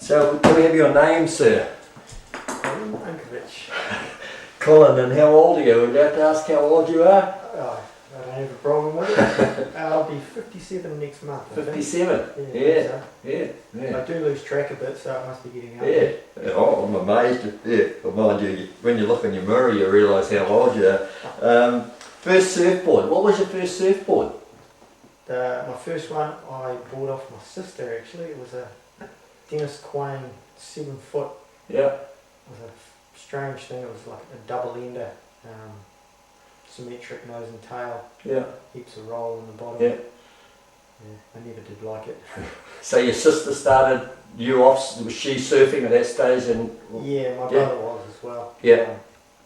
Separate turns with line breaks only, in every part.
So, can we have your name, sir?
Colin Unkovich.
Colin, and how old are you? We're about to ask how old you are?
Oh, I don't have a problem with it. I'll be 57 next month.
57?
Yeah.
Yeah.
I do lose track a bit, so it must be getting up.
Yeah. Oh, I'm amazed. Yeah, well, mind you, when you look in your mirror, you realise how old you are. First surfboard. What was your first surfboard?
My first one I bought off my sister actually. It was a Dennis Quain 7 foot.
Yeah.
It was a strange thing. It was like a double ender, symmetric nose and tail.
Yeah.
Heaps of roll in the bottom.
Yeah.
Yeah, I never did like it.
So your sister started you off, was she surfing at that stage? And
Yeah, my brother was as well.
Yeah.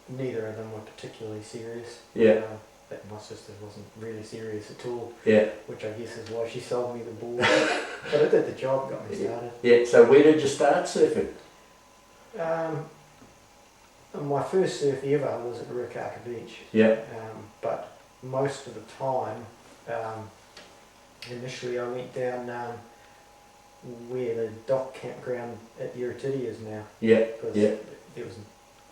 Neither of them were particularly serious.
Yeah.
But my sister wasn't really serious at all.
Yeah.
Which I guess is why she sold me the board. But it did the job, got me started.
Yeah, so where did you start surfing?
My first surf ever was at Ruakaka Beach.
Yeah.
But most of the time, initially I went down where the dock campground at Uritidi is now.
Yeah.
Yeah. There was,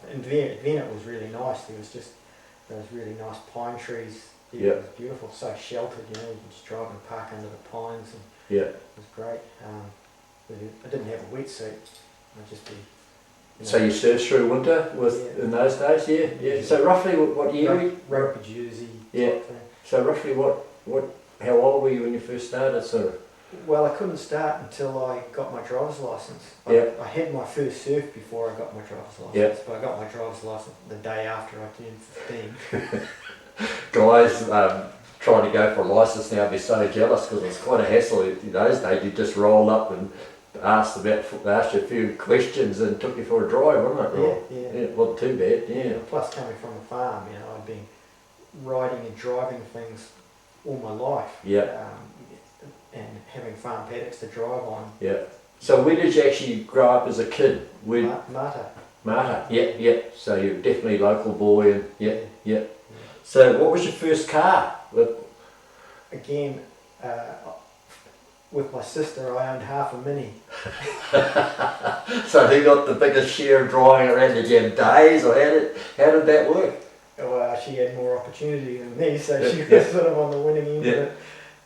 and then it was really nice. There was just those really nice pine trees.
Yeah.
It was beautiful, so sheltered, you know, you could just drive and park under the pines, and
Yeah.
it was great. I didn't have a wetsuit. I'd just be, you know,
So you surfed through winter with in those days, yeah? Yeah. So roughly what year?
rugby jersey
Yeah.
type thing.
So roughly how old were you when you first started, sort of?
Well, I couldn't start until I got my driver's license.
Yeah.
I had my first surf before I got my driver's license,
Yeah.
but I got my driver's license the day after I turned 15.
Guys trying to go for a licence now, be so jealous because it's quite a hassle. In those days you just roll up and asked you a few questions and took you for a drive, wasn't it?
Yeah.
Yeah, it wasn't too bad, yeah.
Plus coming from a farm, you know, I'd been riding and driving things all my life.
Yeah.
And having farm paddocks to drive on.
Yeah. So where did you actually grow up as a kid?
Marta.
Marta, yeah. So you're definitely a local boy, and yeah. So what was your first car?
Again, with my sister, I owned half a Mini.
So who got the biggest share of driving around? Did you have days, or how did that work?
Well, she had more opportunity than me, so
Yeah,
she was
yeah.
sort of on the winning end
Yeah.
of it.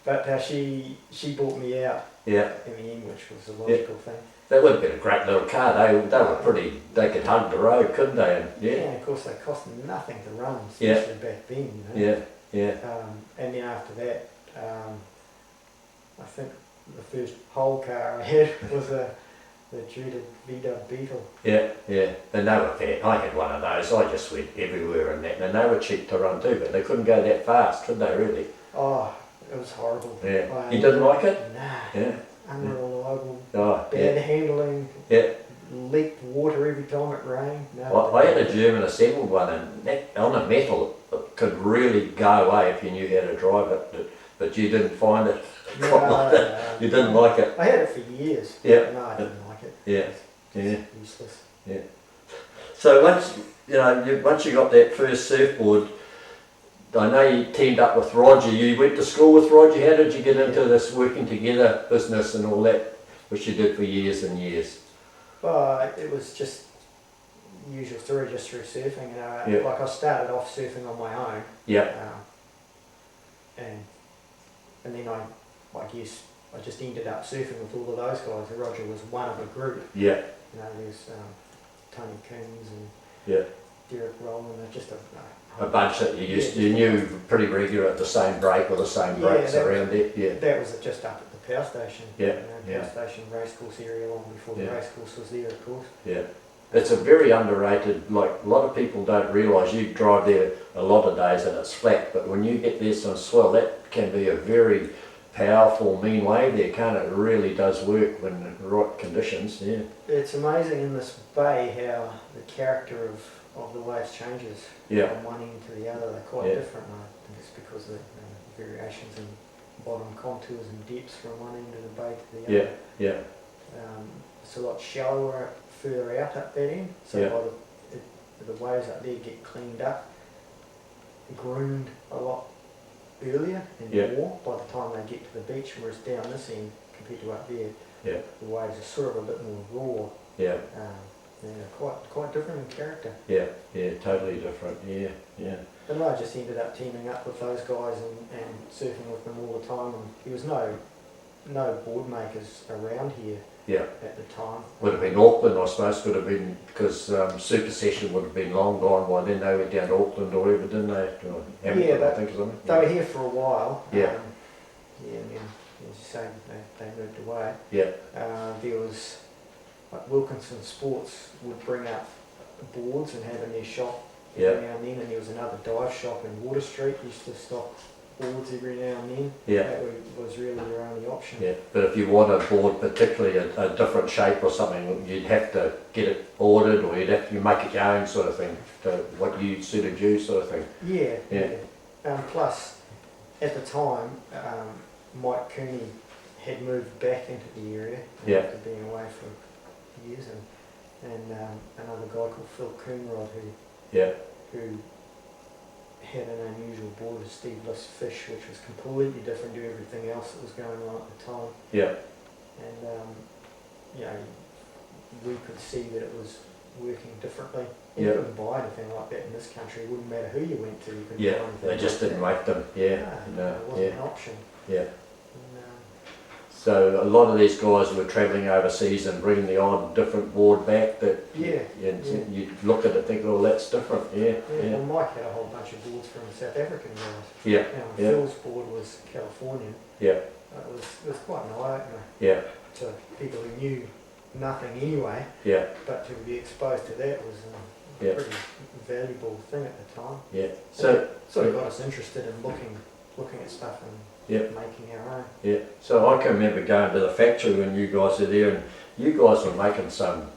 But she bought me out
Yeah.
in the end, which was the logical thing.
That would have been a great little car. They could hug the road, couldn't they? And,
Yeah, and of course they cost nothing to run, especially back then. You know?
Yeah.
And then after that, I think the first whole car I had was the dreaded VW Beetle.
Yeah. And they were fair. I had one of those. I just went everywhere and that. And they were cheap to run too, but they couldn't go that fast, could they really?
Oh, it was horrible.
Yeah. You didn't like it?
Nah.
Yeah.
Unreliable.
Oh,
Bad handling.
Yeah.
Leaked water every time it rained. No,
Well, I had a German assembled one, and on a metal it could really go away if you knew how to drive it, but you didn't find it quite like that. You didn't like it.
I had it for years.
Yeah.
No, I didn't like it.
Yeah.
It's useless.
Yeah. So once you got that first surfboard, I know you teamed up with Roger. You went to school with Roger. How did you get into this working together business and all that, which you did for years and years?
Well, it was just usual story, just through surfing. You know, like I started off surfing on my own.
Yeah.
And then I guess I just ended up surfing with all of those guys. Roger was one of a group.
Yeah.
You know, there's Tony Coons and
Yeah.
Derek Rowland. They're just
A bunch that you knew pretty regular at the same break or the same breaks around there. Yeah.
That was just up at the power station.
Yeah.
You know, power station racecourse area long before the racecourse was there, of course.
Yeah. It's a very underrated, like a lot of people don't realise you drive there a lot of days and it's flat, but when you get there some swell, that can be a very powerful mean wave there, can't it? It really does work when in the right conditions, yeah.
It's amazing in this bay how the character of the waves changes from one end to the other. They're quite different. I think it's because of the variations in bottom contours and depths from one end of the bay to the other.
Yeah.
It's a lot shallower further out up that end, so by the waves up there get cleaned up, groomed a lot earlier and more by the time they get to the beach, whereas down this end compared to up there,
Yeah.
The waves are sort of a bit more raw.
Yeah.
Quite different in character.
Yeah. Yeah. Totally different. Yeah. Yeah.
And I just ended up teaming up with those guys and surfing with them all the time. And there was no board makers around here
Yeah.
at the time.
Would have been Auckland, I suppose. Would have been because Super Session would have been long gone by then. They went down to Auckland or whatever, didn't they? Or Hamilton,
Yeah,
I think, or something.
They were here for a while.
Yeah.
And then, as you say, they moved away.
Yeah.
There was, like Wilkinson Sports would bring up boards and have in their shop every now and then, and there was another dive shop in Water Street used to stock boards every now and then.
Yeah.
That was really your only option.
Yeah, but if you want a board, particularly a different shape or something, you'd have to get it ordered, or you make it your own sort of thing, to what you suited you sort of thing.
Yeah.
Yeah.
Plus, at the time, Mike Cooney had moved back into the area after being away for years, and another guy called Phil Coonrod who had an unusual board, a Steveless Fish, which was completely different to everything else that was going on at the time.
Yeah.
And we could see that it was working differently. You
Yeah.
couldn't buy anything like that in this country. It wouldn't matter who you went to. You couldn't
Yeah,
buy anything
they just
like
didn't
that.
make them. Yeah.
No,
No.
it wasn't an option.
Yeah.
And,
So a lot of these guys were travelling overseas and bringing the odd different board back that you look at it and think, oh, that's different. Yeah. Yeah.
Well, Mike had a whole bunch of boards from South African guys.
Yeah. Yeah.
Phil's board was Californian.
Yeah.
It was quite an eye-opener
Yeah.
to people who knew nothing anyway,
Yeah.
but to be exposed to that was a
Yeah.
pretty valuable thing at the time.
Yeah.
So
So
it sort of got us interested in looking at stuff and
Yeah.
making our own.
yeah. So I can remember going to the factory when you guys were there, and you guys were making some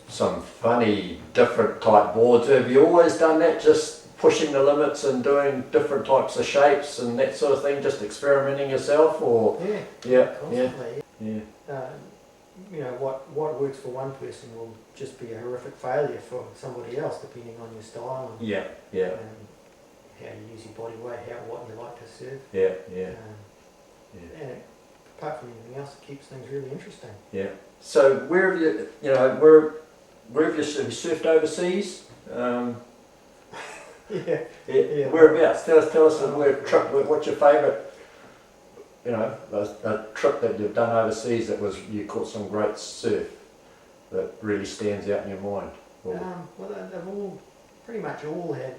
funny, different type boards. Have you always done that? Just pushing the limits and doing different types of shapes and that sort of thing, just experimenting yourself, or yeah,
Constantly.
yeah,
What works for one person will just be a horrific failure for somebody else, depending on your style and,
yeah, yeah,
and how you use your body weight, what you like to serve.
yeah, yeah,
Yeah. And apart from anything else, it keeps things really interesting.
yeah. So where have you, where have you surfed overseas?
Yeah.
Whereabouts? Tell us what's your favourite, a trip that you've done overseas that was you caught some great surf that really stands out in your mind.
Well, they've all pretty much all had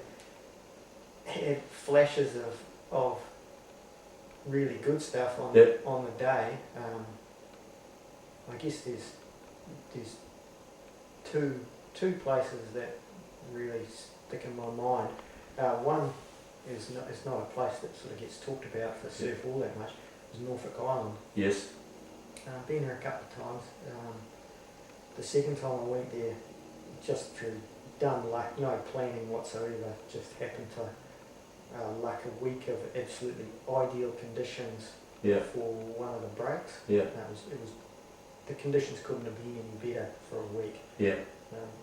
flashes of really good stuff on the day. I guess there's two places that really stick in my mind. One is not a place that sort of gets talked about for surf all that much. It's Norfolk Island.
Yes.
I've been there a couple of times. The second time I went there, just through dumb luck, no planning whatsoever, just happened to luck a week of absolutely ideal conditions for one of the breaks.
Yeah.
It was the conditions couldn't have been any better for a week.
Yeah.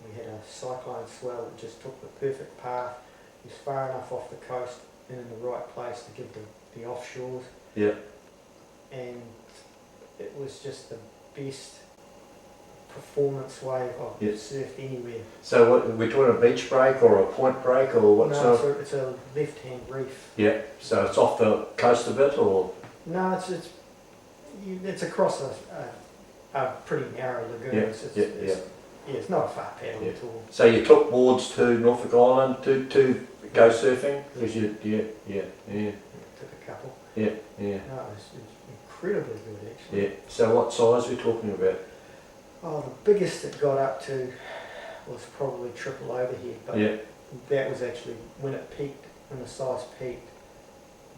We had a cyclone swell that just took the perfect path. It was far enough off the coast and in the right place to give the offshores.
Yeah.
And it was just the best performance wave I've surfed anywhere.
So what, we're doing a beach break or a point break or what?
No, it's a left-hand reef.
Yeah. So it's off the coast a bit, or?
No, it's across a pretty narrow lagoon. It's not a far paddle at all.
So you took boards to Norfolk Island to go surfing? Because took
a couple.
Yeah.
No, it was incredibly good actually.
Yeah. So what size are we talking about?
Oh, the biggest it got up to was probably triple overhead, but that was actually when it peaked, when the size peaked,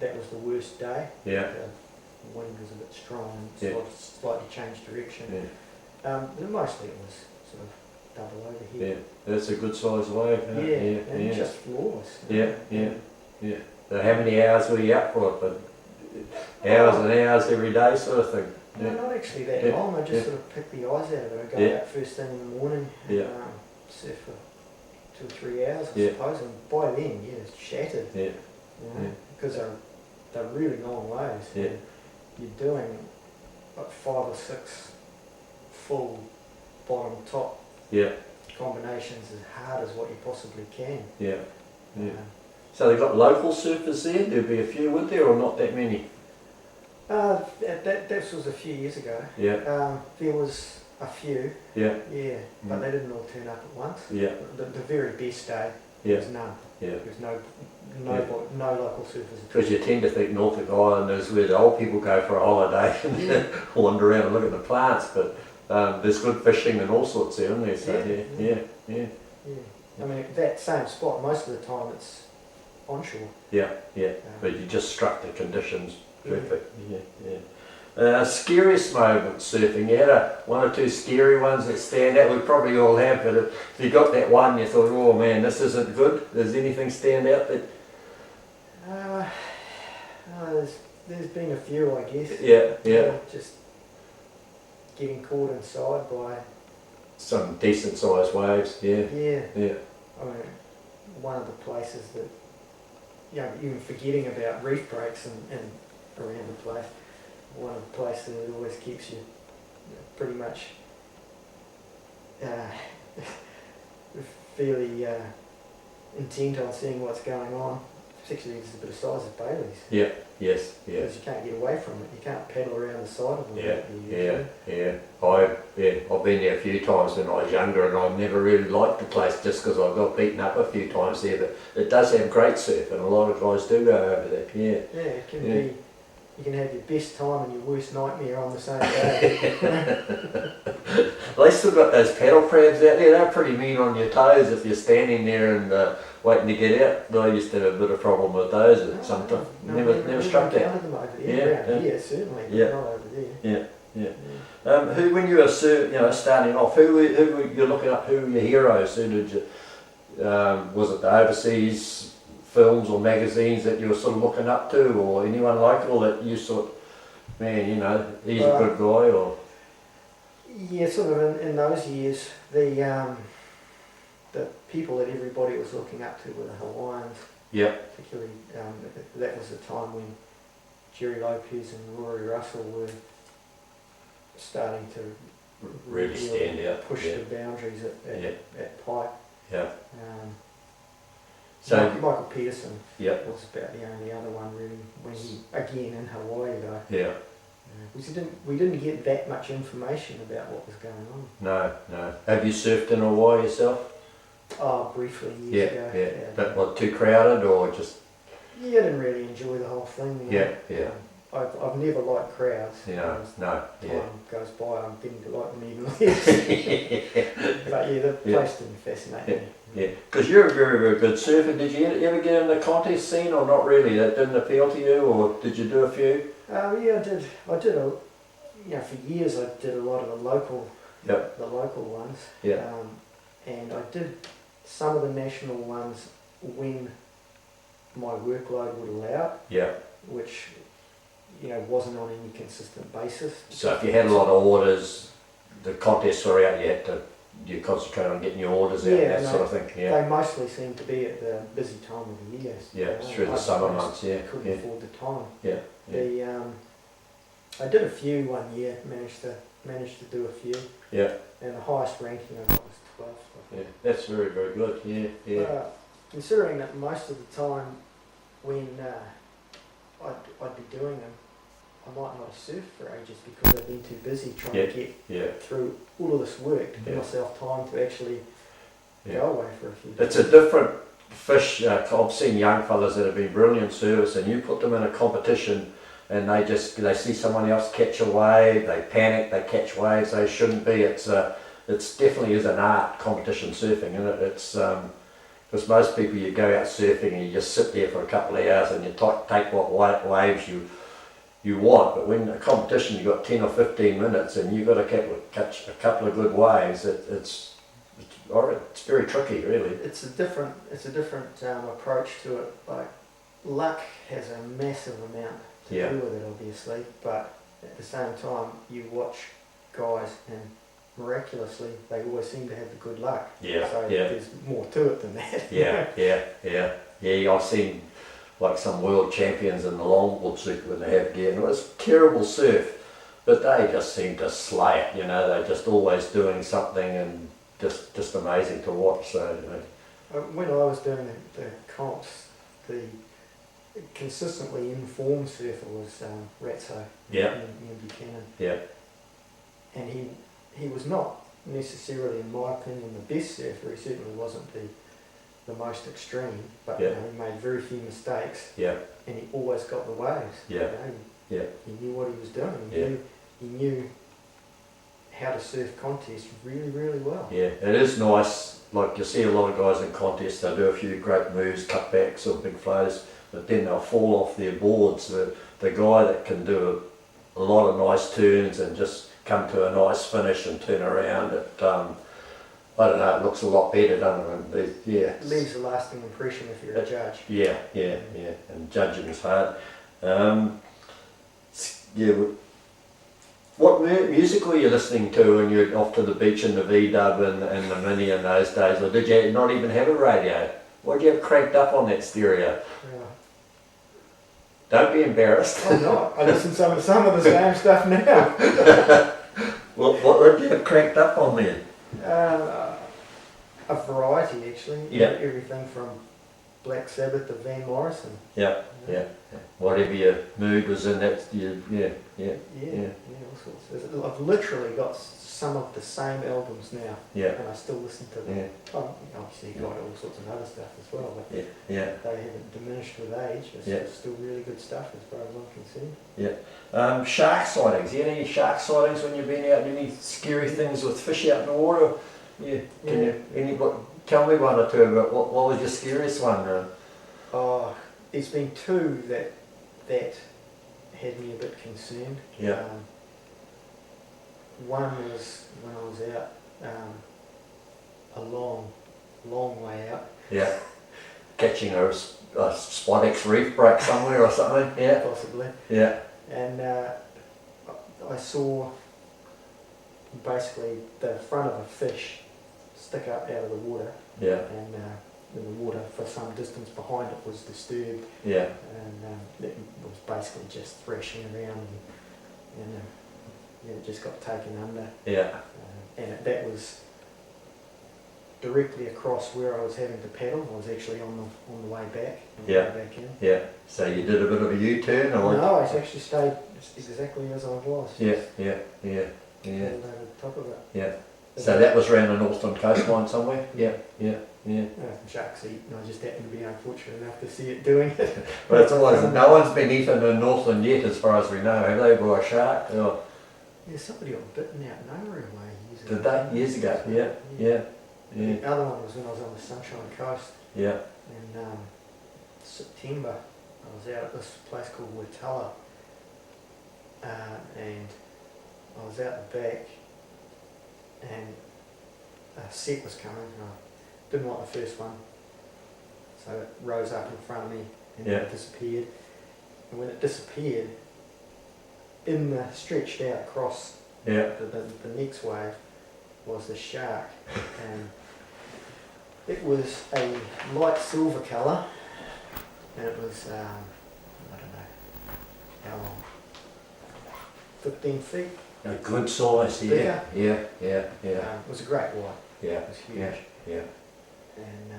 that was the worst day.
Yeah.
The wind was a bit strong and slightly changed direction.
Yeah.
Mostly it was sort of double overhead.
Yeah, that's a good size wave.
And just flawless.
Yeah. So how many hours were you out for it? But hours and hours every day sort of thing?
No, not actually that long. I just sort of picked the eyes out of it. I go out first thing in the morning and surf for 2 or 3 hours, I suppose. And by then, it's shattered. Because they're really long waves.
Yeah.
You're doing like 5 or 6 full bottom top
Yeah.
combinations as hard as what you possibly can.
Yeah. Yeah.
Um,
So they've got local surfers there? There'd be a few, would there, or not that many?
This was a few years ago.
Yeah.
There was a few,
Yeah.
yeah, but they didn't all turn up at once.
Yeah.
The very best day,
Yeah.
there was none.
Yeah.
There was no
Yeah.
no local surfers at all.
Because you tend to think Norfolk Island is where the old people go for a holiday and
Yeah.
wander around and look at the plants, but there's good fishing and all sorts there, isn't there? So yeah.
Yeah. I mean, that same spot, most of the time it's onshore.
Yeah. But you just struck the conditions perfect. Yeah. Scariest moment surfing, you had one or two scary ones that stand out. We probably all have, but if you got that one you thought, oh man, this isn't good. Does anything stand out that?
There's been a few, I guess.
Yeah.
Just getting caught inside by.
Some decent sized waves, yeah.
Yeah. I mean, one of the places that, even forgetting about reef breaks and around the place, one of the places that always keeps you pretty much fairly intent on seeing what's going on, particularly if it's a bit of size of Bailey's.
Yeah. Yes.
Because you can't get away from it. You can't paddle around the side of them.
Yeah. I've been there a few times when I was younger, and I never really liked the place just because I got beaten up a few times there. But it does have great surf, and a lot of guys do go over there. Yeah.
Yeah, it can be. You can have your best time and your worst nightmare on the same day.
They still got those paddle crabs out there. They're pretty mean on your toes if you're standing there and waiting to get out. I used to have a bit of problem with those at some time. Never struck that.
Them over there. Yeah, certainly.
Yeah.
Not over there.
Yeah. Who, when you were starting off, who were you looking up? Who were your heroes? Who did you? Was it the overseas films or magazines that you were sort of looking up to, or anyone local that you thought, man, he's a good guy, or?
Yeah, sort of in those years, the people that everybody was looking up to were the Hawaiians.
Yeah.
Particularly, that was the time when Jerry Lopez and Rory Russell were starting to
really stand out,
push the boundaries at pipe.
Yeah.
So Michael Peterson
was
about the only other one really, when he, again in Hawaii though.
Yeah.
We didn't get that much information about what was going on.
No. Have you surfed in Hawaii yourself?
Oh, briefly years ago.
Yeah. But what, too crowded or just?
Yeah, I didn't really enjoy the whole thing.
Yeah.
I've never liked crowds.
No.
Time goes by, I'm getting to like them even less. But yeah, the place didn't fascinate me.
Yeah, because you're a very, very good surfer. Did you ever get in the contest scene, or not really? That didn't appeal to you, or did you do a few?
Yeah, I did for years I did a lot of the local ones.
Yeah.
And I did some of the national ones when my workload would allow.
Yeah.
Which, wasn't on any consistent basis.
So if you had a lot of orders, the contests were out, you concentrate on getting your orders out and that sort of thing. Yeah.
They mostly seem to be at the busy time of the year.
Yeah, through the summer months. Yeah.
Couldn't afford the time.
Yeah.
I did a few one year. Managed to do a few.
Yeah.
And the highest ranking I got was 12th.
Yeah, that's very, very good. Yeah.
Considering that most of the time when I'd be doing them, I might not have surfed for ages because I've been too busy trying to get through all of this work to give myself time to actually go away for a few days.
It's a different fish. I've seen young fellas that have been brilliant surfers, and you put them in a competition and they see someone else catch a wave, they panic, they catch waves they shouldn't be. It's definitely is an art, competition surfing, and it's because most people, you go out surfing and you just sit there for a couple of hours and you take what waves you want, but when a competition you've got 10 or 15 minutes and you've got to catch a couple of good waves, it's very tricky, really.
It's a different approach to it. Like, luck has a massive amount to do with it, obviously, but at the same time you watch guys and miraculously they always seem to have the good luck. There's more to it than that.
Yeah, I've seen like some world champions in the longboard circuit when they have gear, and it was terrible surf, But they just seem to slay it, you know, they're just always doing something and just amazing to watch. So, you know.
When I was doing the comps, the consistently informed surfer was Ratso,
Yeah.
Ian Buchanan.
Yeah.
And he was not necessarily, in my opinion, the best surfer. He certainly wasn't the most extreme, but
Yeah.
you know, he made very few mistakes.
Yeah.
And he always got the waves.
Yeah.
You know,
Yeah.
he knew what he was doing. He knew how to surf contests really, really well.
Yeah, it is nice. Like you see a lot of guys in contests, they do a few great moves, cutbacks or big flows, but then they'll fall off their boards. The guy that can do a lot of nice turns and just come to a nice finish and turn around, I don't know, it looks a lot better, doesn't it? Yeah.
It leaves a lasting impression if you're a judge.
Yeah, and judging is hard. Yeah. What music were you listening to when you were off to the beach in the V-dub and the Mini in those days? Or did you not even have a radio? What did you have cranked up on that stereo?
Yeah.
Don't be embarrassed.
I'm not. I listen to some of the same stuff now.
What did you have cranked up on then?
A variety, actually.
Yeah.
Everything from Black Sabbath to Van Morrison.
Yeah. Whatever your mood was in, that's yeah.
All sorts. I've literally got some of the same albums now,
Yeah.
and I still listen to them.
Yeah.
Obviously, got all sorts of other stuff as well, but
Yeah.
they haven't diminished with age. It's still really good stuff as far as I'm concerned.
Shark sightings. You had any shark sightings when you've been out? Any scary things with fish out in the water? Yeah. Tell me one or two about what was your scariest one?
There's been two that had me a bit concerned.
Yeah.
One was when I was out a long way out.
Yeah. Catching a Spot X reef break somewhere or something. Yeah.
Possibly.
Yeah.
And I saw basically the front of a fish stick up out of the water.
Yeah.
And the water for some distance behind it was disturbed.
Yeah.
And it was basically just thrashing around and it just got taken under.
Yeah.
And that was directly across where I was having to paddle. I was actually on the way back.
Yeah.
Way back in.
Yeah. So you did a bit of a U-turn, or?
No, I actually stayed exactly as I was.
Yeah.
Over the top of it.
Yeah. So that was around the northern coastline somewhere. Yeah.
Sharks eat, and I just happened to be unfortunate enough to see it doing it.
But it's always no one's been eaten in Northland yet, as far as we know. Have they, by a shark? Or?
Yeah, somebody got bitten out nowhere away years ago.
Did they? Years ago? Yeah.
The other one was when I was on the Sunshine Coast.
Yeah.
In September, I was out at this place called Watala, and I was out the back, and a set was coming, and I didn't like the first one, so it rose up in front of me and it disappeared. And when it disappeared, in the stretched out across the next wave was the shark, and it was a light silver colour, and it was I don't know how long, 15 feet.
A good size, yeah.
It was a great white.
Yeah.
It was huge.
Yeah.
And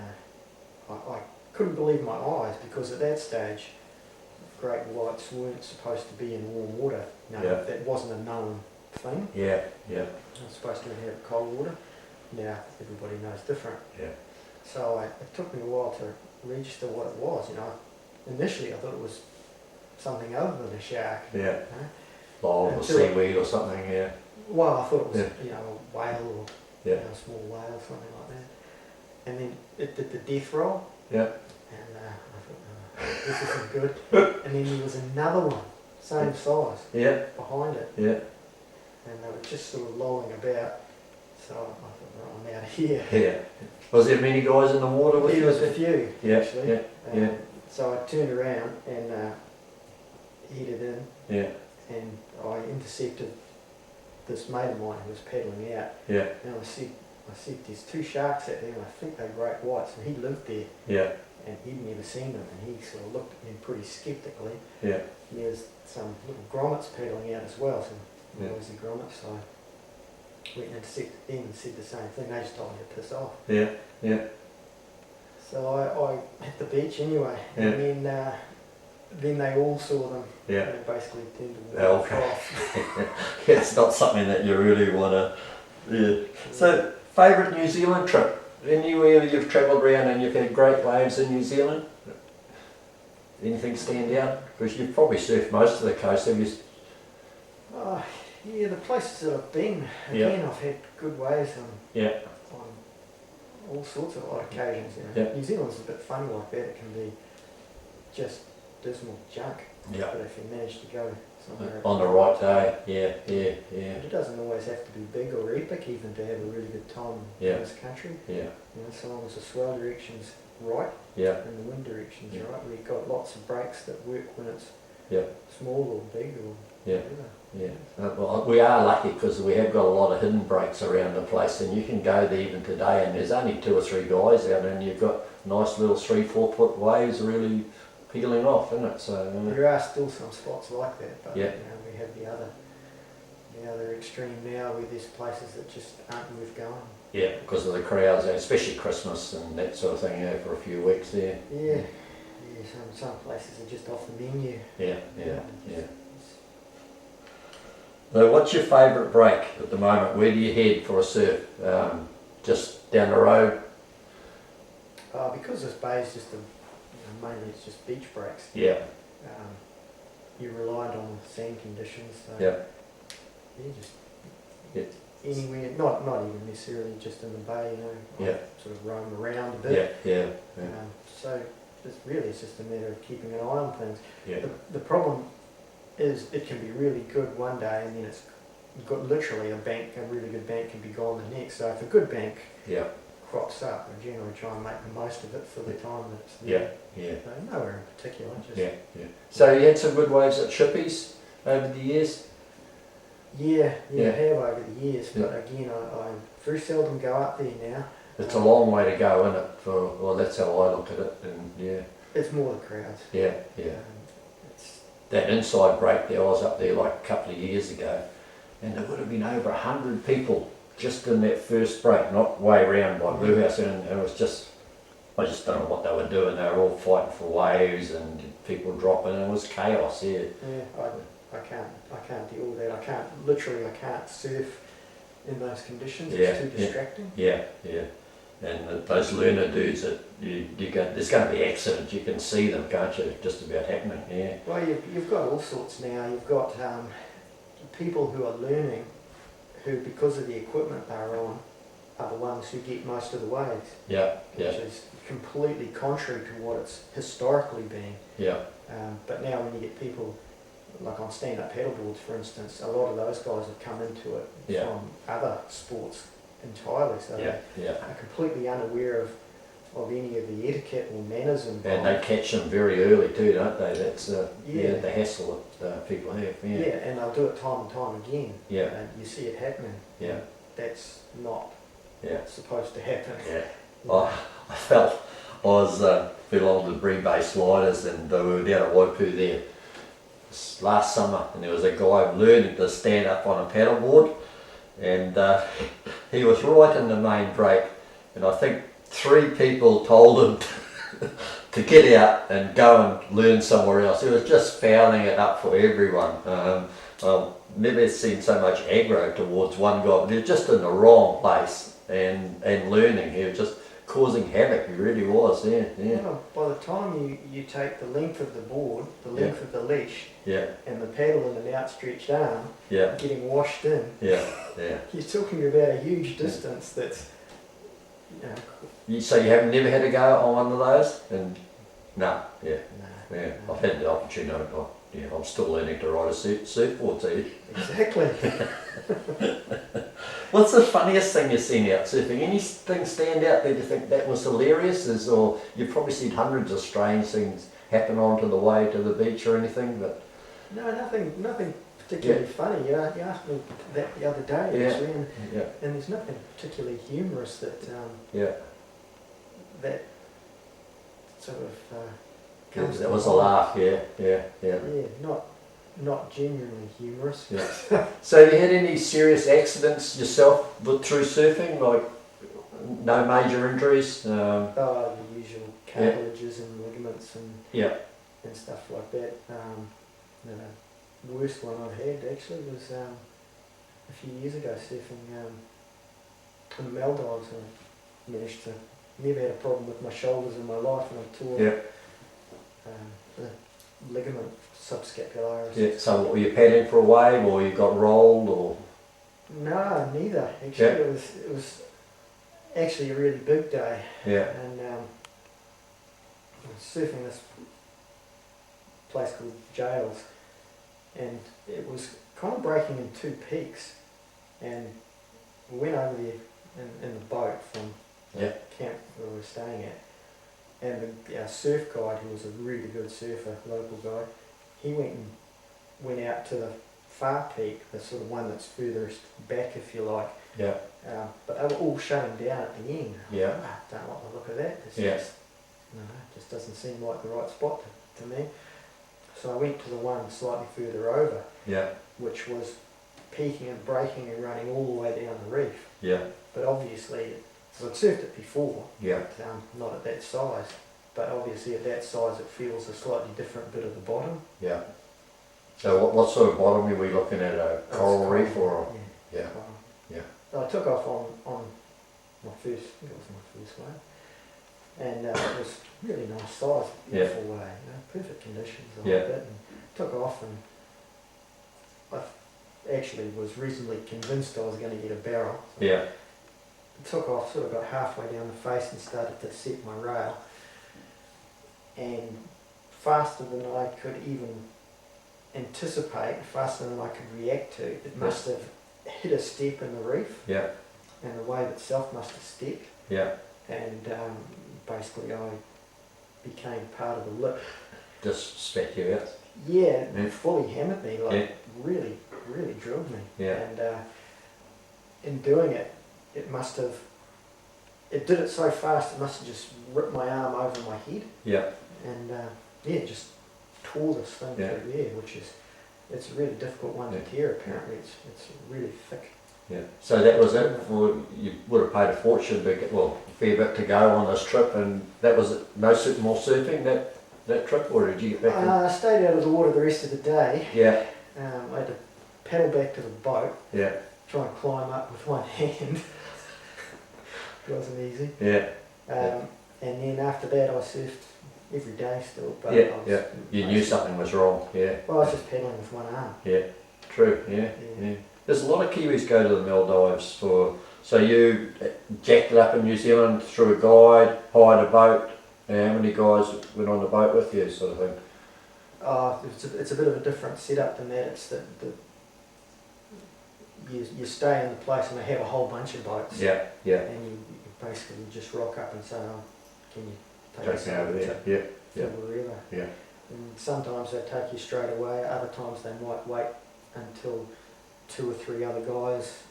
I couldn't believe my eyes, because at that stage great whites weren't supposed to be in warm water. No, that wasn't a known thing.
Yeah.
They were supposed to inhabit cold water. Now everybody knows different.
Yeah.
So it took me a while to register what it was. You know, initially I thought it was something other than a shark.
Yeah.
You know?
Log or seaweed or something, yeah.
Well, I thought it was, a whale or a small whale, something like that. And then it did the death roll.
Yeah.
And I thought, this isn't good. And then there was another one, same size, behind it.
Yeah.
And they were just sort of lolling about. So I thought, I'm out of here.
Yeah. Was there many guys in the water with you?
There was a few, actually.
Yeah.
So I turned around and headed in.
Yeah.
And I intercepted this mate of mine who was paddling out.
Yeah.
And I said, there's two sharks out there, and I think they're great whites. And he lived there.
Yeah.
And he'd never seen them, and he sort of looked at me pretty sceptically.
Yeah.
And there's some little grommets paddling out as well, some when I was a grommet, so I went and said them and said the same thing. They just told me to piss off.
Yeah, yeah,
So I hit the beach anyway,
Yeah.
and then they all saw them.
yeah.
And it basically turned to
Oh,
walk
okay.
off.
It's not something that you really want to. Yeah. So, favourite New Zealand trip? Anywhere you've travelled around and you've had great waves in New Zealand? Anything stand out? Because you've probably surfed most of the coast, have you?
Oh, yeah, the places that I've been,
Yeah.
again, I've had good waves
Yeah,
on all sorts of odd occasions.
Yeah.
New Zealand's a bit funny like that. It can be just dismal junk.
yeah.
But if you manage to go somewhere
On the right day, yeah, yeah, yeah,
But it doesn't always have to be big or epic even to have a really good time
Yeah.
in this country.
yeah,
So long as the swell direction's right
yeah,
and the wind direction's
Yeah.
right, we've got lots of breaks that work when it's
Yeah.
small or big or
Yeah.
whatever.
yeah. Well, we are lucky because we have got a lot of hidden breaks around the place, and you can go there even today and there's only 2 or 3 guys out and you've got nice little 3-4 foot waves really peeling off, isn't it? So
There are still some spots like that, but
Yeah.
we have the other extreme now where there's places that just aren't worth going.
yeah, because of the crowds, and especially Christmas and that sort of thing, for a few weeks there.
Yeah, some places are just off the menu.
Yeah, yeah, yeah. So what's your favourite break at the moment? Where do you head for a surf? Just down the road?
Because this bay is just mainly it's just beach breaks.
Yeah,
You're reliant on sand conditions. So
yeah,
just
Yeah.
anywhere, not even necessarily just in the bay. I
Yeah.
sort of roam around a
yeah,
bit.
yeah, yeah,
So it's just a matter of keeping an eye on things.
yeah,
The problem is it can be really good one day and then it's got literally a really good bank can be gone the next. So if a good bank
yeah,
crops up, I generally try and make the most of it for the time that it's
yeah,
there.
yeah,
So nowhere in particular, just
yeah, yeah. So you had some good waves at Chippies over the years?
yeah,
Yeah.
I have over the years,
Yeah.
but again, I very seldom go up there now.
It's a long way to go, isn't it? Well, that's how I look at it, and yeah,
It's more the crowds.
yeah, yeah.
It's,
That inside break there, I was up there like a couple of years ago, and there would have been over 100 people just in that first break, not way round by Blue House, and it was just, I just don't know what they were doing. They were all fighting for waves and people dropping, and it was chaos, yeah.
yeah, I can't deal with that. I can't surf in those conditions.
Yeah,
It's too
yeah.
distracting.
Yeah, yeah. And those learner dudes that there's going to be accidents, you can see them, can't you? Just about happening, yeah.
Well, you've got all sorts now. You've got people who are learning, who because of the equipment they're on, are the ones who get most of the waves.
Yeah, yeah,
Which is completely contrary to what it's historically been.
yeah,
But now when you get people, like on stand-up paddleboards for instance, a lot of those guys have come into it
Yeah.
from other sports entirely, so
yeah, yeah.
they're completely unaware of any of the etiquette or manners involved.
And they catch them very early too, don't they? That's
Yeah.
the hassle that people have.
Yeah,
Yeah,
and they'll do it time and time again.
yeah,
And you see it happening.
yeah,
That's not
yeah.
supposed to happen.
Yeah. I felt I was belonged to the Bree Bay Sliders, and we were down at Waipu there last summer, and there was a guy learning to stand up on a paddleboard, and he was right in the main break, and I think 3 people told him to get out and go and learn somewhere else. He was just fouling it up for everyone. I've never seen so much aggro towards one guy, but he was just in the wrong place and learning. He was just causing havoc. He really was. Yeah, yeah,
Well, by the time you take the length of the board, the
Yeah.
length of the leash,
yeah,
and the paddle in an outstretched arm,
yeah,
getting washed in,
yeah, yeah.
you're talking about a huge distance that's,
So you haven't never had to go on one of those? And no, yeah,
nah,
yeah. I've had the opportunity. I'm still learning to ride a surfboard. See.
exactly.
What's the funniest thing you've seen out surfing? Anything stand out that you think that was hilarious? Or you've probably seen hundreds of strange things happen onto the way to the beach or anything, but
No, nothing particularly funny. You asked me that the other day
Yeah.
actually, and
yeah,
there's nothing particularly humorous that
yeah.
that sort of comes
That
to
was a
mind.
laugh. Yeah, yeah, yeah,
Yeah, not genuinely humorous.
Yeah. So have you had any serious accidents yourself through surfing, like no major injuries?
The usual cartilages and ligaments and and stuff like that. The worst one I've had actually was a few years ago surfing in the Maldives. I managed to never had a problem with my shoulders in my life, and I tore the ligament subscapularis.
Yeah. So what, were you paddling for a wave, or you got rolled, or?
No, neither. Actually, it was actually a really big day.
Yeah.
And I was surfing this place called Jails, and it was kind of breaking in two peaks, and we went over there in the boat from the camp where we were staying at, and our surf guide, who was a really good surfer, local guy, he went out to the far peak, the sort of one that's furthest back, if you like.
Yeah.
But they were all shutting down at the end.
Yeah.
I don't like the look of that. It's just doesn't seem like the right spot to me. So I went to the one slightly further over, which was peaking and breaking and running all the way down the reef. Yeah. But obviously, because I'd surfed it before, not at that size, but obviously at that size it feels a slightly different bit of the bottom. Yeah.
So what sort of bottom are we looking at? A coral reef or? Yeah.
So I took off on my first, I think it was my first wave, and it was really nice size, beautiful wave, perfect conditions, I liked it, and took off, and I actually was reasonably convinced I was going to get a barrel. So I took off, sort of got halfway down the face and started to set my rail, and faster than I could even anticipate, faster than I could react to, it must have hit a step in the reef, and the wave itself must have stepped, and basically I became part of the lip.
Just spat you out?
It fully hammered me, like really drilled me. And in doing it, it did it so fast, it must have just ripped my arm over my head. And just tore this thing through there, which is, it's a really difficult one to tear apparently, it's really thick. Yeah. So that was it, you would have paid a fortune to get, a fair bit to go on this trip, and that was it, no more surfing that trip, or did you get back in? I stayed out of the water the rest of the day. I had to paddle back to the boat, try and climb up with one hand. It wasn't easy. And then after that I surfed every day still, but you knew something was wrong. Well, I was just paddling with one arm. True. There's a lot of Kiwis go to the Maldives for. So you jacked it up in New Zealand through a guide, hired a boat. How many guys went on the boat with you, sort of thing? It's a bit of a different setup than that. It's that you stay in the place and they have a whole bunch of boats. And you basically just rock up and say, can you take us over there? To the river. And sometimes they take you straight away. Other times they might wait until 2 or 3 other guys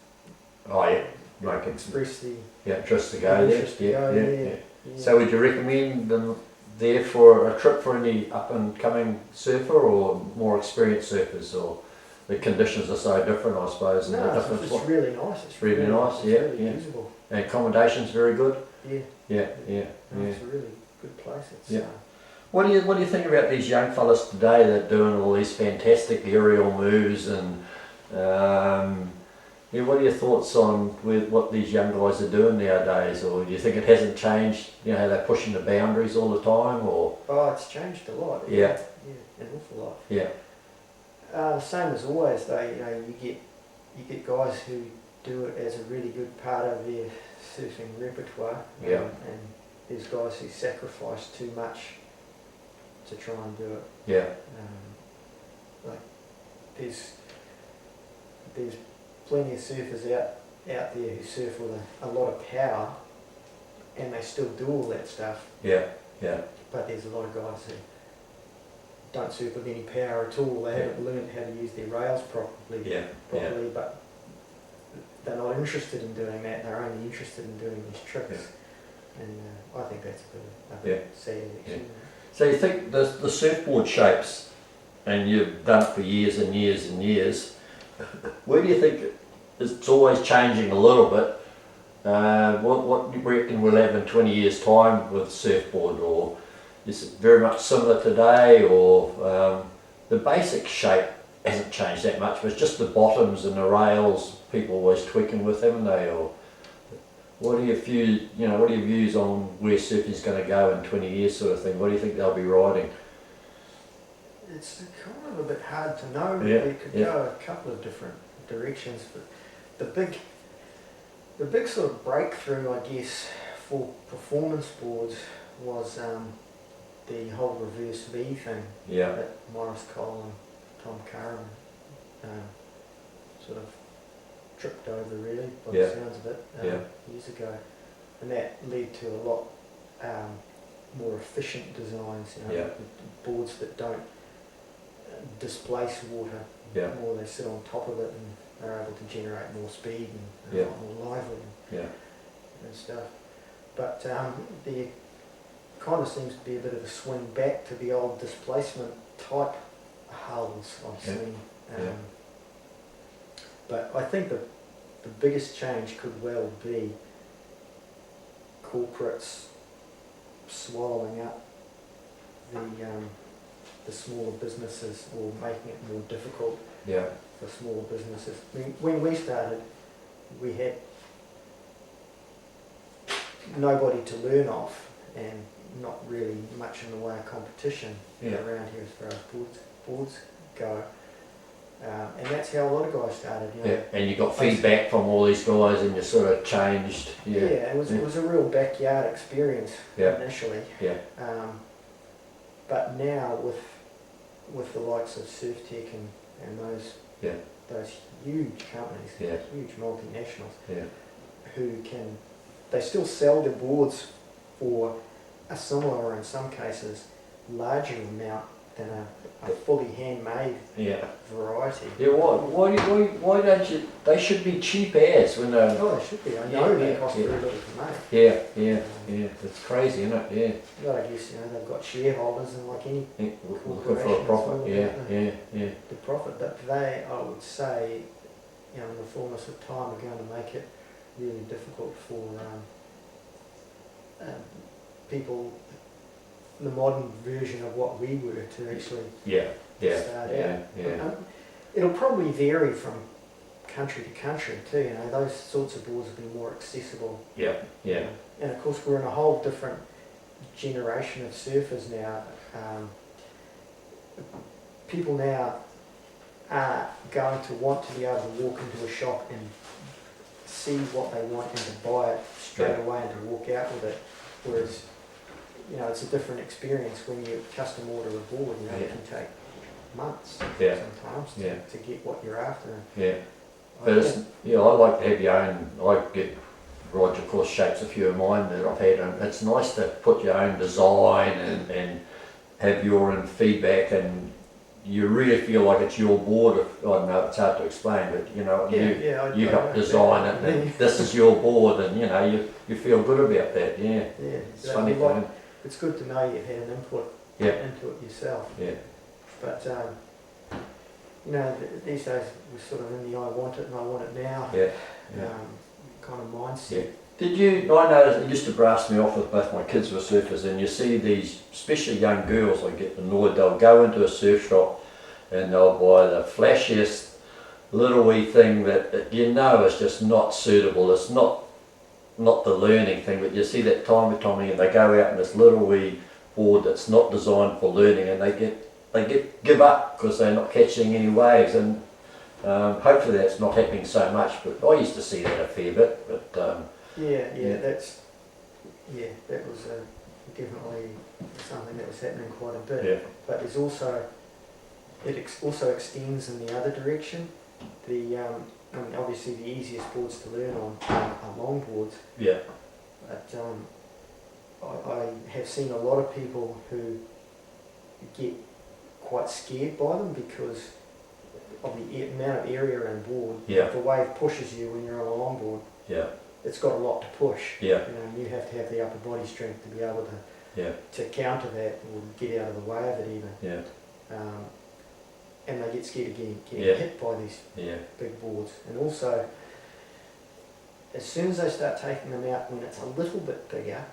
express the interest to go there. So would you recommend them there for a trip for any up and coming surfer, or more experienced surfers, or the conditions are so different, I suppose? No, it's really nice. It's
really nice.
Really usable.
And accommodation's very good.
No, it's a really good place. It's, What do you think about these young fellas today that are doing all these fantastic aerial moves, and what are your thoughts on what these young guys are doing nowadays, or do you think it hasn't changed? How they're pushing the boundaries all the time, or? Oh, it's changed a lot. An awful lot. Same as always, though. You get guys who do it as a really good part of their surfing repertoire, and there's guys who sacrifice too much to try and do it. Like there's plenty of surfers out there who surf with a lot of power, and they still do all that stuff. But there's a lot of guys who don't surf with any power at all. They haven't learned how to use their rails properly. But they're not interested in doing that. They're only interested in doing these tricks. And I think that's a bit sad. So you think the surfboard shapes
and you've done it for years and years and years, where do you think it's always changing a little bit? What do you reckon we'll have in 20 years' time with surfboard, or is it very much similar today, or the basic shape hasn't changed that much, but it's just the bottoms and the rails people always tweaking with, haven't they? Or what are your views, what are your views on where surfing's going to go in 20 years sort of thing? What do you think they'll be riding?
It's kind of a bit hard to know.
Yeah,
It could go a couple of different directions, but the big sort of breakthrough, I guess, for performance boards was the whole reverse V thing that Morris Cole and Tom Curran sort of tripped over, really, by the sounds of it, years ago, and that led to a lot more efficient designs, boards that don't displace water, more they sit on top of it and they're able to generate more speed and a lot more lively and stuff. But there kind of seems to be a bit of a swing back to the old displacement type hulls I've seen. But I think the biggest change could well be corporates swallowing up the smaller businesses, or making it more difficult for smaller businesses. I mean, when we started, we had nobody to learn off, and not really much in the way of competition around here as far as boards go. And that's how a lot of guys started.
And you got feedback from all these guys, and you sort of changed.
It was a real backyard experience initially. But now with the likes of SurfTech and those huge companies, huge multinationals, they still sell their boards for a similar, or in some cases larger amount than a fully handmade variety. Why
don't you? They should be cheap as when they're.
Oh, they should be. I know they cost very little to make.
It's crazy, isn't it?
But I guess they've got shareholders, and like any
looking for a profit.
The profit, but they, I would say, in the fullness of time, are going to make it really difficult for people, the modern version of what we were, to actually start out. It'll probably vary from country to country too. Those sorts of boards will be more accessible. And of course, we're in a whole different generation of surfers now. People now are going to want to be able to walk into a shop and see what they want and to buy it straight away and to walk out with it. Whereas, it's a different experience when you custom order a board. It can take months sometimes to get what you're after.
But I like to have your own. I get Roger Cross shapes, a few of mine that I've had, and it's nice to put your own design and have your own feedback, and you really feel like it's your board. I don't know, it's hard to explain, but you help design it, and this is your board, and you feel good about that. It's funny thing.
It's good to know you've had an input into it yourself. But these days we're sort of in the I want it and I want it now kind of mindset.
I noticed, it used to brass me off with both my kids were surfers, and you see these, especially young girls, I get annoyed, they'll go into a surf shop and they'll buy the flashiest little wee thing that is just not suitable. It's not the learning thing, but you see that time and time again, they go out in this little wee board that's not designed for learning, and they give up because they're not catching any waves, and hopefully that's not happening so much, but I used to see that a fair bit. But
that was definitely something that was happening quite a bit. But there's also, it also extends in the other direction. Obviously the easiest boards to learn on are long boards. But I have seen a lot of people who get quite scared by them because of the amount of area and board. If the wave pushes you when you're on a longboard, it's got a lot to push. You have to have the upper body strength to be able to counter that or get out of the way of it even. and they get scared of getting
Yeah.
hit by these
Yeah.
big boards. And also, as soon as they start taking them out when it's a little bit bigger,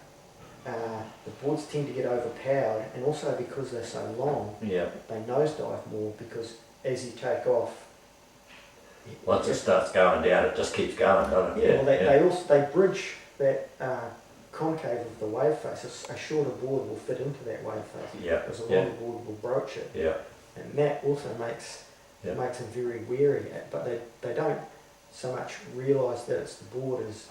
the boards tend to get overpowered, and also because they're so long,
Yeah.
they nosedive more, because as you take off,
Once it starts going down, it just keeps going, doesn't it?
yeah, well, they bridge that concave of the wave face. A shorter board will fit into that wave face,
Yeah.
whereas a
Yeah.
longer board will broach it,
Yeah.
and that also makes them very wary. But they don't so much realise that it's the board as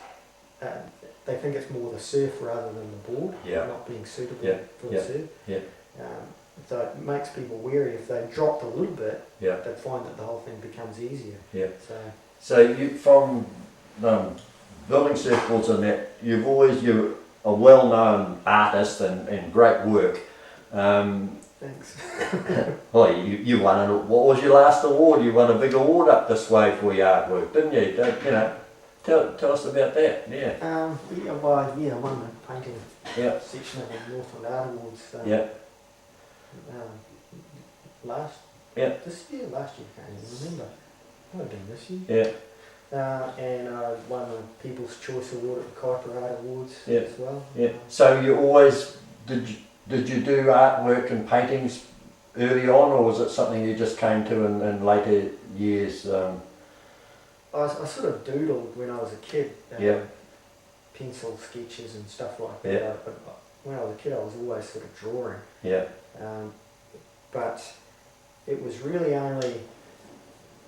they think it's more the surf rather than the board not being suitable for the surf.
Yeah.
So it makes people wary. If they dropped a little bit,
Yeah.
they find that the whole thing becomes easier.
Yeah.
So
you from building surfboards and that, you're a well-known artist and great work.
thanks.
Well, you won what was your last award? You won a big award up this way for your artwork, didn't you? You know, tell us about that. Yeah.
I won the painting
Yeah.
section of the Northland Art Awards.
Yeah.
Last year, I can't even remember. Might have been this year.
Yeah.
And I won the People's Choice Award at the Kuiper Art Awards as well.
Yeah. So you always did you do artwork and paintings early on, or was it something you just came to in later years?
I sort of doodled when I was a kid. Pencil sketches and stuff like that.
Yeah.
But when I was a kid, I was always sort of drawing.
Yeah.
But it was really only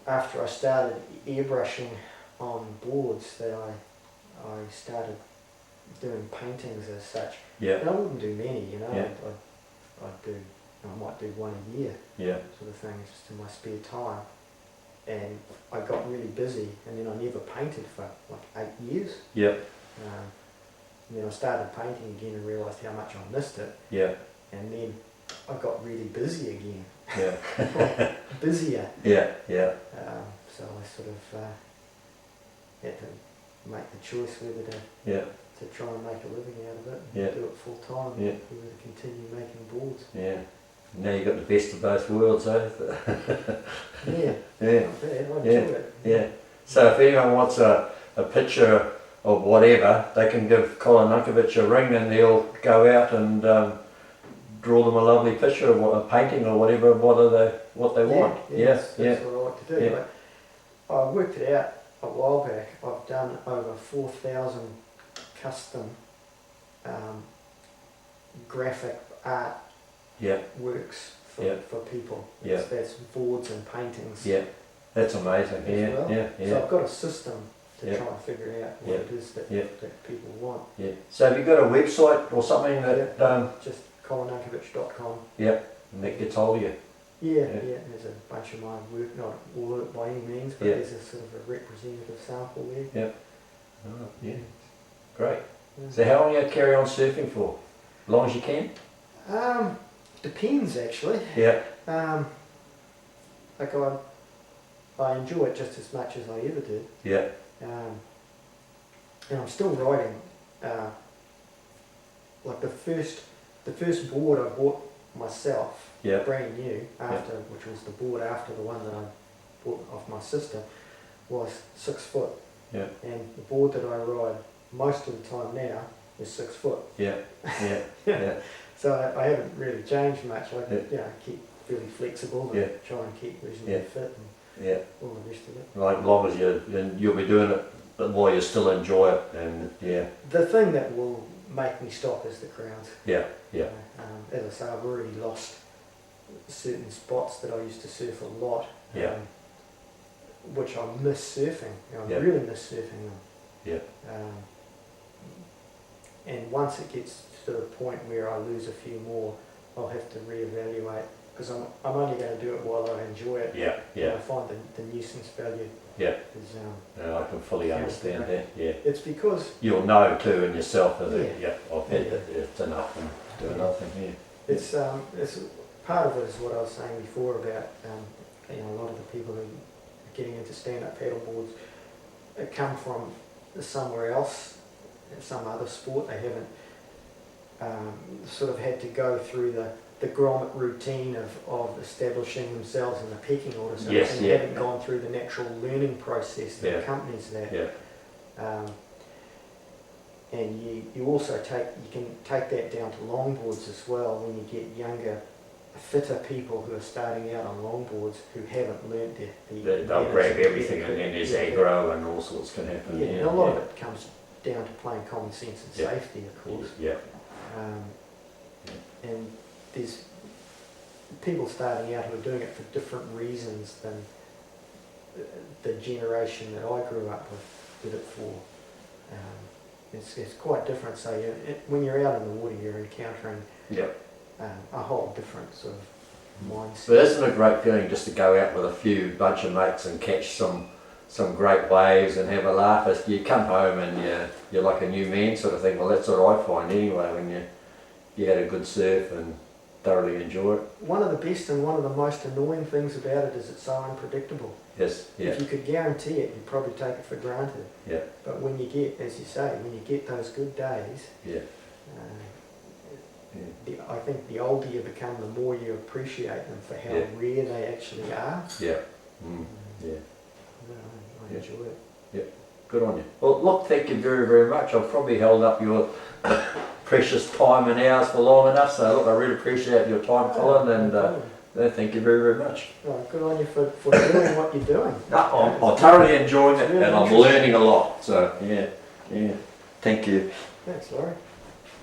after I started airbrushing on boards that I started doing paintings as such.
Yeah.
And I wouldn't do many, you know.
Yeah.
I might do one a year,
Yeah.
sort of thing, just in my spare time. And I got really busy, and then I never painted for like 8 years.
Yeah.
And then I started painting again and realised how much I missed it.
Yeah.
And then I got really busy again.
Yeah.
Busier.
Yeah. Yeah.
So I sort of had to make the choice whether to try and make a living out of it and do it full time, or to continue making boards.
Yeah. Now you got the best of both worlds, eh?
Yeah.
Yeah.
Not bad. I enjoy it.
Yeah. So if anyone wants a picture of whatever, they can give Colin Unkovich a ring and he'll go out and draw them a lovely picture of a painting or whatever of what they want.
That's what I like to do.
Yeah.
But I worked it out a while back. I've done over 4,000 custom graphic art works for people. That's boards and paintings.
Yeah, that's amazing.
So I've got a system to try and figure out what it is that people want.
Yeah. So have you got a website or something that
just colinunkovich.com.
and that gets hold of you?
Yeah. There's a bunch of my work, not all of it by any means, but there's a sort of a representative sample there.
Oh, yeah. Great. So how long are you going to carry on surfing for? As long as you can?
Depends actually.
Yeah.
Like I enjoy it just as much as I ever did.
Yeah.
And I'm still writing. Like the first board I bought myself, brand new, which was the board after the one that I bought off my sister, was 6 foot.
Yeah.
And the board that I ride most of the time now is 6 foot.
Yeah.
So I haven't really changed much. I keep fairly flexible and try and keep reasonably fit and all the rest of it.
Like, as long as you'll be doing it while you still enjoy it, and
The thing that will make me stop is the crowds.
Yeah.
As I say, I've already lost certain spots that I used to surf a lot. Which I miss surfing. I really miss surfing them. And once it gets to the point where I lose a few more, I'll have to reevaluate, because I'm only going to do it while I enjoy it. And I find the nuisance value is
I can fully understand that.
It's because
you'll know too in yourself that I've had that, it's enough and do another thing.
It's part of it is what I was saying before about a lot of the people who are getting into stand-up paddleboards come from somewhere else, some other sport. They haven't sort of had to go through the grommet routine of establishing themselves in the pecking order, so
Yes,
they
yeah.
haven't gone through the natural learning process that
Yeah.
accompanies that.
Yeah.
And you also can take that down to longboards as well when you get younger, fitter people who are starting out on longboards who haven't learnt
They'll grab everything, and then there's aggro and all sorts can happen.
Yeah, and a lot of it comes down to plain common sense and
Yeah.
safety, of course.
Yeah.
And there's people starting out who are doing it for different reasons than the generation that I grew up with did it for. It's quite different. So when you're out in the water, you're encountering a whole different sort of mindset.
But isn't it a great feeling just to go out with a bunch of mates and catch some great waves and have a laugh? As you come home and you're like a new man sort of thing. Well, that's what I find anyway, when you had a good surf and thoroughly enjoy it.
One of the best and one of the most annoying things about it is it's so unpredictable.
Yes, yeah.
If you could guarantee it, you'd probably take it for granted.
Yeah.
But when you get, as you say, when you get those good days,
Yeah.
I think the older you become, the more you appreciate them for how rare they actually are.
Yeah. Yeah.
I enjoy it.
Good on you. Well, look, thank you very, very much. I've probably held up your precious time and hours for long enough, so look, I really appreciate your time, Colin, and thank you very, very much.
Well, good on you for doing what you're doing.
No, I'm thoroughly enjoying it,
Really
and I'm learning a lot, so yeah, thank you.
Thanks, Laurie.